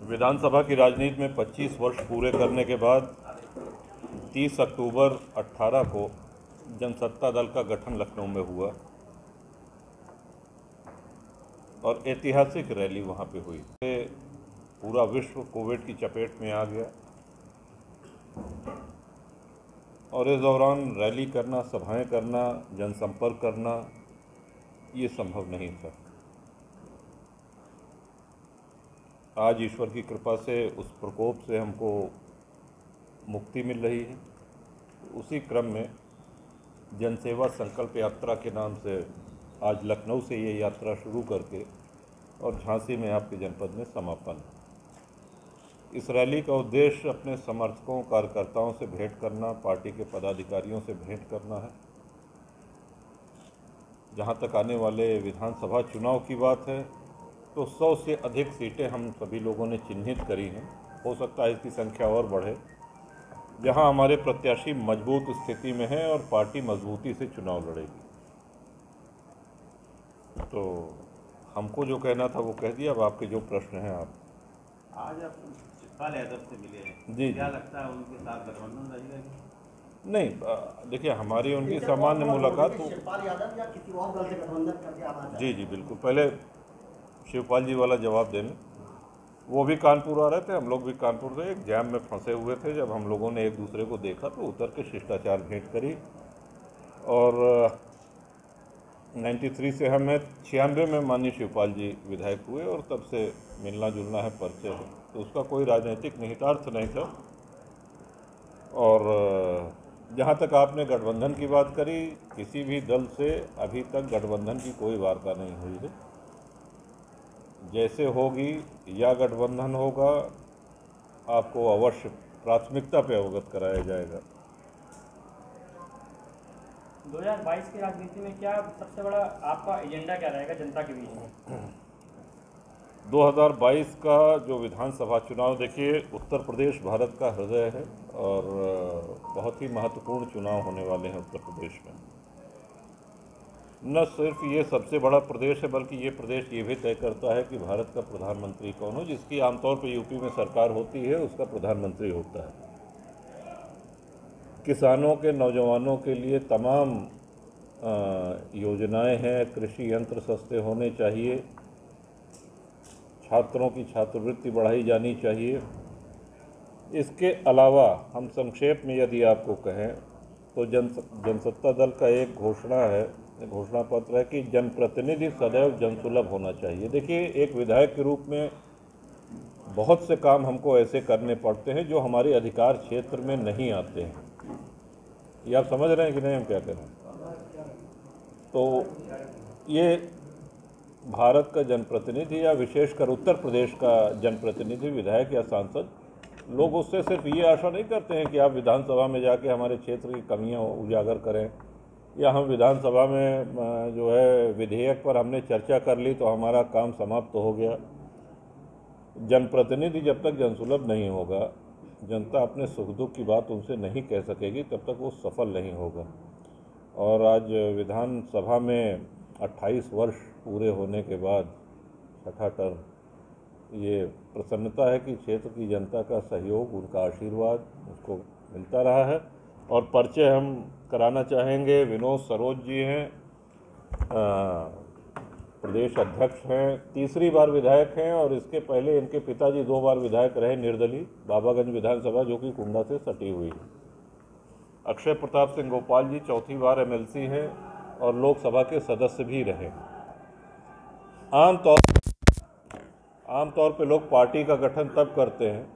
विधानसभा की राजनीति में 25 वर्ष पूरे करने के बाद 30 अक्टूबर 18 को जनसत्ता दल का गठन लखनऊ में हुआ और ऐतिहासिक रैली वहां पे हुई। पूरा विश्व कोविड की चपेट में आ गया और इस दौरान रैली करना, सभाएं करना, जनसंपर्क करना ये संभव नहीं था। आज ईश्वर की कृपा से उस प्रकोप से हमको मुक्ति मिल रही है। उसी क्रम में जनसेवा संकल्प यात्रा के नाम से आज लखनऊ से ये यात्रा शुरू करके और झांसी में आपके जनपद में समापन। इस रैली का उद्देश्य अपने समर्थकों, कार्यकर्ताओं से भेंट करना, पार्टी के पदाधिकारियों से भेंट करना है। जहां तक आने वाले विधानसभा चुनाव की बात है तो 100 से अधिक सीटें हम सभी लोगों ने चिन्हित करी हैं। हो सकता है इसकी संख्या और बढ़े। जहां हमारे प्रत्याशी मजबूत स्थिति में हैं और पार्टी मजबूती से चुनाव लड़ेगी। तो हमको जो कहना था वो कह दिया। अब आपके जो प्रश्न हैं आप आज आप शिवपाल यादव से मिले हैं जी, क्या लगता है उनके साथ गठबंधन रहेगा? नहीं, देखिए हमारी उनकी सामान्य मुलाकात शिवपाल यादव या किसी और दल से गठबंधन करके आना जी बिल्कुल। पहले शिवपाल जी वाला जवाब देने, वो भी कानपुर आ रहे थे, हम लोग भी कानपुर से एक जैम में फंसे हुए थे। जब हम लोगों ने एक दूसरे को देखा तो उतर के शिष्टाचार भेंट करी और 93 से हमें 96 में माननीय शिवपाल जी विधायक हुए और तब से मिलना जुलना है, परिचय है। तो उसका कोई राजनीतिक निहितार्थ नहीं था। और जहाँ तक आपने गठबंधन की बात करी, किसी भी दल से अभी तक गठबंधन की कोई वार्ता नहीं हुई है। जैसे होगी या गठबंधन होगा, आपको अवश्य प्राथमिकता पे अवगत कराया जाएगा। 2022 की राजनीति में क्या सबसे बड़ा आपका एजेंडा क्या रहेगा जनता के बीच में? 2022 का जो विधानसभा चुनाव, देखिए उत्तर प्रदेश भारत का हृदय है और बहुत ही महत्वपूर्ण चुनाव होने वाले हैं उत्तर प्रदेश में। न सिर्फ ये सबसे बड़ा प्रदेश है बल्कि ये प्रदेश ये भी तय करता है कि भारत का प्रधानमंत्री कौन हो। जिसकी आमतौर पर यूपी में सरकार होती है उसका प्रधानमंत्री होता है। किसानों के, नौजवानों के लिए तमाम योजनाएं हैं। कृषि यंत्र सस्ते होने चाहिए, छात्रों की छात्रवृत्ति बढ़ाई जानी चाहिए। इसके अलावा हम संक्षेप में यदि आपको कहें तो जनसत्ता दल का एक घोषणा पत्र है कि जनप्रतिनिधि सदैव जनसुलभ होना चाहिए। देखिए, एक विधायक के रूप में बहुत से काम हमको ऐसे करने पड़ते हैं जो हमारे अधिकार क्षेत्र में नहीं आते हैं। ये आप समझ रहे हैं कि नहीं हम क्या करें? तो ये भारत का जनप्रतिनिधि या विशेषकर उत्तर प्रदेश का जनप्रतिनिधि, विधायक या सांसद, लोग उससे सिर्फ ये आशा नहीं करते हैं कि आप विधानसभा में जाके हमारे क्षेत्र की कमियां उजागर करें या हम विधानसभा में जो है विधेयक पर हमने चर्चा कर ली तो हमारा काम समाप्त हो गया। जनप्रतिनिधि जब तक जनसुलभ नहीं होगा, जनता अपने सुख दुख की बात उनसे नहीं कह सकेगी, तब तक वो सफल नहीं होगा। और आज विधानसभा में 28 वर्ष पूरे होने के बाद छठा टर्म, ये प्रसन्नता है कि क्षेत्र की जनता का सहयोग, उनका आशीर्वाद उसको मिलता रहा है। और परिचय हम कराना चाहेंगे। विनोद सरोज जी हैं, प्रदेश अध्यक्ष हैं, तीसरी बार विधायक हैं और इसके पहले इनके पिताजी 2 बार विधायक रहे निर्दलीय, बाबागंज विधानसभा जो कि कुंडा से सटी हुई है। अक्षय प्रताप सिंह गोपाल जी चौथी बार एमएलसी हैं और लोकसभा के सदस्य भी रहे। आमतौर पे लोग पार्टी का गठन तब करते हैं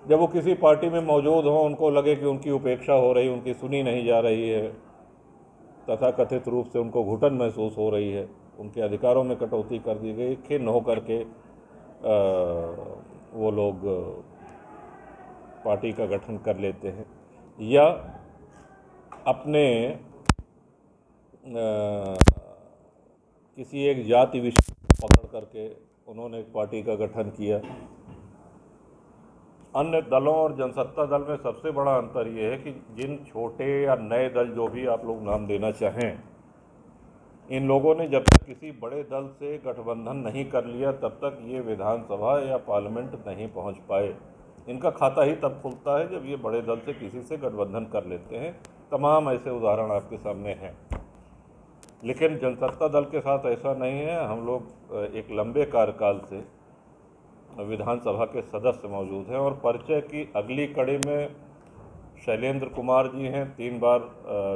जब वो किसी पार्टी में मौजूद हों, उनको लगे कि उनकी उपेक्षा हो रही, उनकी सुनी नहीं जा रही है, तथाकथित रूप से उनको घुटन महसूस हो रही है, उनके अधिकारों में कटौती कर दी गई, खिन्न होकर के वो लोग पार्टी का गठन कर लेते हैं या अपने किसी एक जाति विशेष को पकड़ करके उन्होंने एक पार्टी का गठन किया। अन्य दलों और जनसत्ता दल में सबसे बड़ा अंतर ये है कि जिन छोटे या नए दल, जो भी आप लोग नाम देना चाहें, इन लोगों ने जब तक किसी बड़े दल से गठबंधन नहीं कर लिया तब तक ये विधानसभा या पार्लियामेंट नहीं पहुंच पाए। इनका खाता ही तब खुलता है जब ये बड़े दल से किसी से गठबंधन कर लेते हैं। तमाम ऐसे उदाहरण आपके सामने हैं। लेकिन जनसत्ता दल के साथ ऐसा नहीं है। हम लोग एक लंबे कार्यकाल से विधानसभा के सदस्य मौजूद हैं और परिचय की अगली कड़ी में शैलेंद्र कुमार जी हैं, 3 बार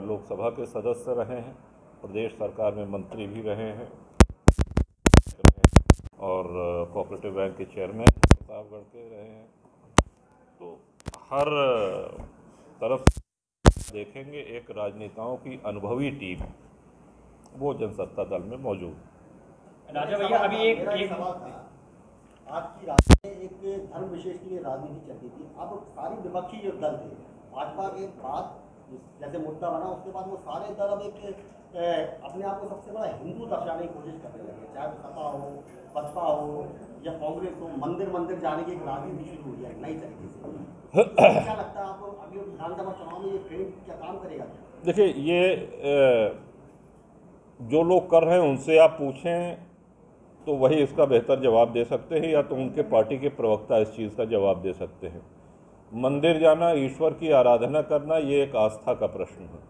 लोकसभा के सदस्य रहे हैं, प्रदेश सरकार में मंत्री भी रहे हैं और कोऑपरेटिव बैंक के चेयरमैन प्रतापगढ़ के रहे हैं। तो हर तरफ देखेंगे एक राजनेताओं की अनुभवी टीम वो जनसत्ता दल में मौजूद। राजा भैया अभी एक सवाल था, आपकी राज्य में एक धर्म विशेष के लिए राजनीति चलती थी, अब सारी विपक्षी जो दल थे भाजपा के बाद जैसे मुद्दा बना उसके बाद वो सारे दल अब एक अपने आप को सबसे बड़ा हिंदू दर्शाने की कोशिश करने लगे, चाहे सपा हो, बसपा हो या कांग्रेस हो, मंदिर मंदिर जाने की एक राजनीति शुरू हुई है नई तरीके से। क्या लगता है आपको अभी विधानसभा चुनाव में ये ट्रेंड क्या काम करेगा? देखिए, ये जो लोग कर रहे हैं उनसे आप पूछें तो वही इसका बेहतर जवाब दे सकते हैं, या तो उनके पार्टी के प्रवक्ता इस चीज़ का जवाब दे सकते हैं। मंदिर जाना, ईश्वर की आराधना करना, ये एक आस्था का प्रश्न है,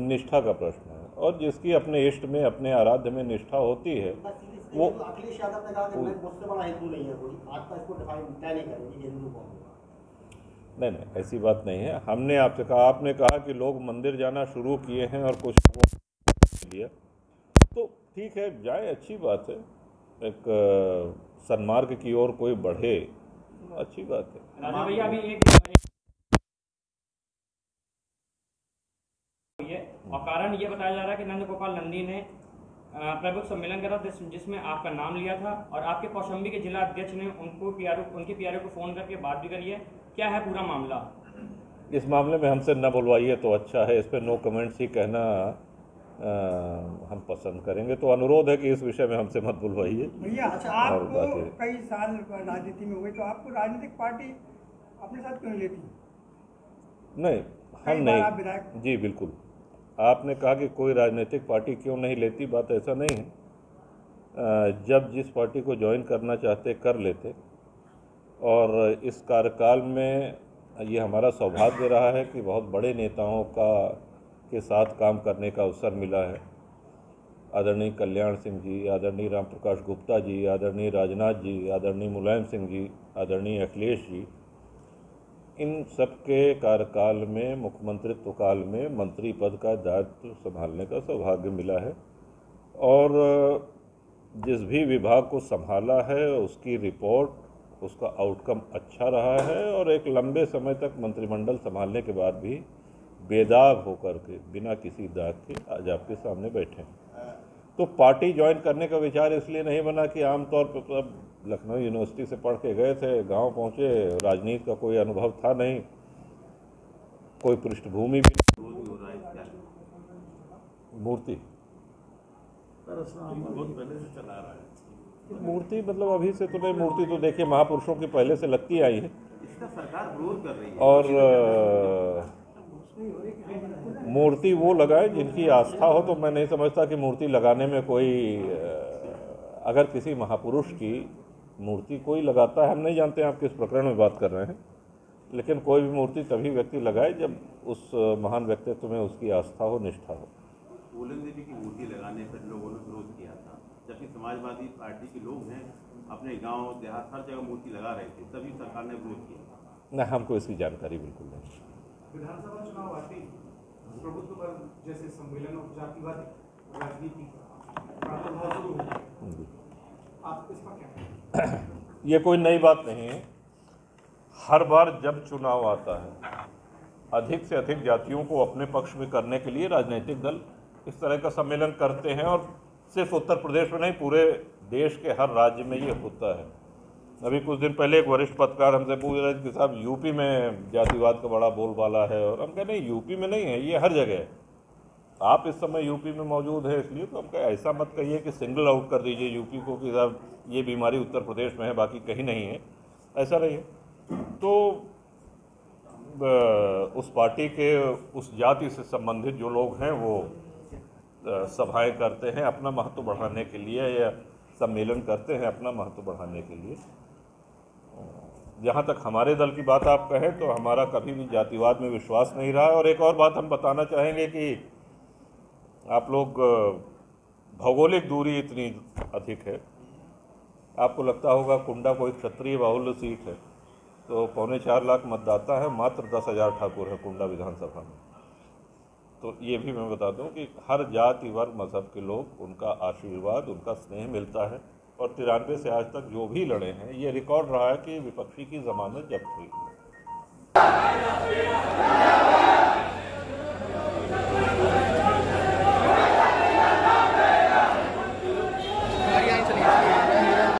निष्ठा का प्रश्न है, और जिसकी अपने इष्ट में, अपने आराध्य में निष्ठा होती है वो। अखिलेश यादव ने कहा कि मैं मुझसे बड़ा हिंदू नहीं है कोई, आज तक इसको डिफाइन तय नहीं करेंगे हिंदू कौन होगा। नहीं, ऐसी बात नहीं है। हमने आपसे कहा, आपने कहा कि लोग मंदिर जाना शुरू किए हैं और कुछ लिया, तो ठीक है, जाए, अच्छी बात है। एक सन्मार्ग की ओर कोई बढ़े, अच्छी बात है। राजा भैया अभी एक और कारण ये बताया जा रहा है कि नंद गोपाल नंदी ने प्रबुद्ध सम्मेलन करा जिसमें आपका नाम लिया था और आपके कौशाम्बी के जिला अध्यक्ष ने उनके पीआरओ को फोन करके बात भी करी है। क्या है पूरा मामला? इस मामले में हमसे न बुलवाइए तो अच्छा है। इस पर नो कमेंट्स ही कहना हम पसंद करेंगे। तो अनुरोध है कि इस विषय में हमसे मत बुलवाइए। भैया आपको कई साल राजनीति में हुए, तो आपको राजनीतिक पार्टी अपने साथ क्यों नहीं लेती? नहीं, हम नहीं। जी बिल्कुल, आपने कहा कि कोई राजनीतिक पार्टी क्यों नहीं लेती, बात ऐसा नहीं है। जब जिस पार्टी को ज्वाइन करना चाहते कर लेते, और इस कार्यकाल में ये हमारा सौभाग्य रहा है कि बहुत बड़े नेताओं के साथ काम करने का अवसर मिला है। आदरणीय कल्याण सिंह जी, आदरणीय राम प्रकाश गुप्ता जी, आदरणीय राजनाथ जी, आदरणीय मुलायम सिंह जी, आदरणीय अखिलेश जी, इन सब के कार्यकाल में, मुख्यमंत्रित्व काल में मंत्री पद का दायित्व संभालने का सौभाग्य मिला है। और जिस भी विभाग को संभाला है उसकी रिपोर्ट, उसका आउटकम अच्छा रहा है, और एक लंबे समय तक मंत्रिमंडल संभालने के बाद भी बेदाग होकर के, बिना किसी दाग के आज आपके सामने बैठे हैं। तो पार्टी ज्वाइन करने का विचार इसलिए नहीं बना कि आमतौर पर अब लखनऊ यूनिवर्सिटी से पढ़ के गए थे, गांव पहुंचे, राजनीति का कोई अनुभव था नहीं, कोई पृष्ठभूमि भी नहीं। मूर्ति बहुत पहले से चला रहा है। मूर्ति मतलब अभी से तो नहीं, मूर्ति तो देखिए महापुरुषों की पहले से लगती आई है, इसका सरकार विरोध कर रही है। और मूर्ति वो लगाए जिनकी आस्था हो। तो मैं नहीं समझता कि मूर्ति लगाने में कोई, अगर किसी महापुरुष की मूर्ति कोई लगाता है, हम नहीं जानते हैं आप किस प्रकरण में बात कर रहे हैं, लेकिन कोई भी मूर्ति तभी व्यक्ति लगाए जब उस महान व्यक्तित्व में उसकी आस्था हो, निष्ठा हो। फूलन देवी की मूर्ति लगाने पर लोगों ने विरोध किया था, जबकि समाजवादी पार्टी के लोग हैं अपने गांव देहात हर जगह मूर्ति लगा रहे थे, तभी सरकार ने विरोध किया। न, हमको इसकी जानकारी बिल्कुल नहीं। विधानसभा चुनाव आते ही प्रभुत्व पर जैसे सम्मेलन और जातिवादी राजनीति का प्रभाव शुरू हो गया, आप इस पर क्या कहें? ये कोई नई बात नहीं है। हर बार जब चुनाव आता है, अधिक से अधिक जातियों को अपने पक्ष में करने के लिए राजनीतिक दल इस तरह का सम्मेलन करते हैं, और सिर्फ उत्तर प्रदेश में नहीं, पूरे देश के हर राज्य में ये होता है। अभी कुछ दिन पहले एक वरिष्ठ पत्रकार हमसे पूछ रहे थे कि साहब यूपी में जातिवाद का बड़ा बोलबाला है, और हम कहे नहीं, यूपी में नहीं है, ये हर जगह है। आप इस समय यूपी में मौजूद है इसलिए, तो हम कहे ऐसा मत कहिए कि सिंगल आउट कर दीजिए यूपी को कि साहब ये बीमारी उत्तर प्रदेश में है, बाकी कहीं नहीं है, ऐसा नहीं है। तो उस पार्टी के, उस जाति से संबंधित जो लोग हैं वो सभाएं करते हैं अपना महत्व बढ़ाने के लिए, या सम्मेलन करते हैं अपना महत्व बढ़ाने के लिए। जहाँ तक हमारे दल की बात आप कहें तो हमारा कभी भी जातिवाद में विश्वास नहीं रहा है। और एक और बात हम बताना चाहेंगे कि आप लोग भौगोलिक दूरी इतनी अधिक है, आपको लगता होगा कुंडा कोई क्षत्रिय बाहुल्य सीट है, तो 3.25 लाख मतदाता है, मात्र 10,000 ठाकुर है कुंडा विधानसभा में। तो ये भी मैं बता दूं कि हर जाति वर्ग मजहब के लोग, उनका आशीर्वाद, उनका स्नेह मिलता है। और 93 से आज तक जो भी लड़े हैं, ये रिकॉर्ड रहा है कि विपक्षी की जमानत जब्त हुई।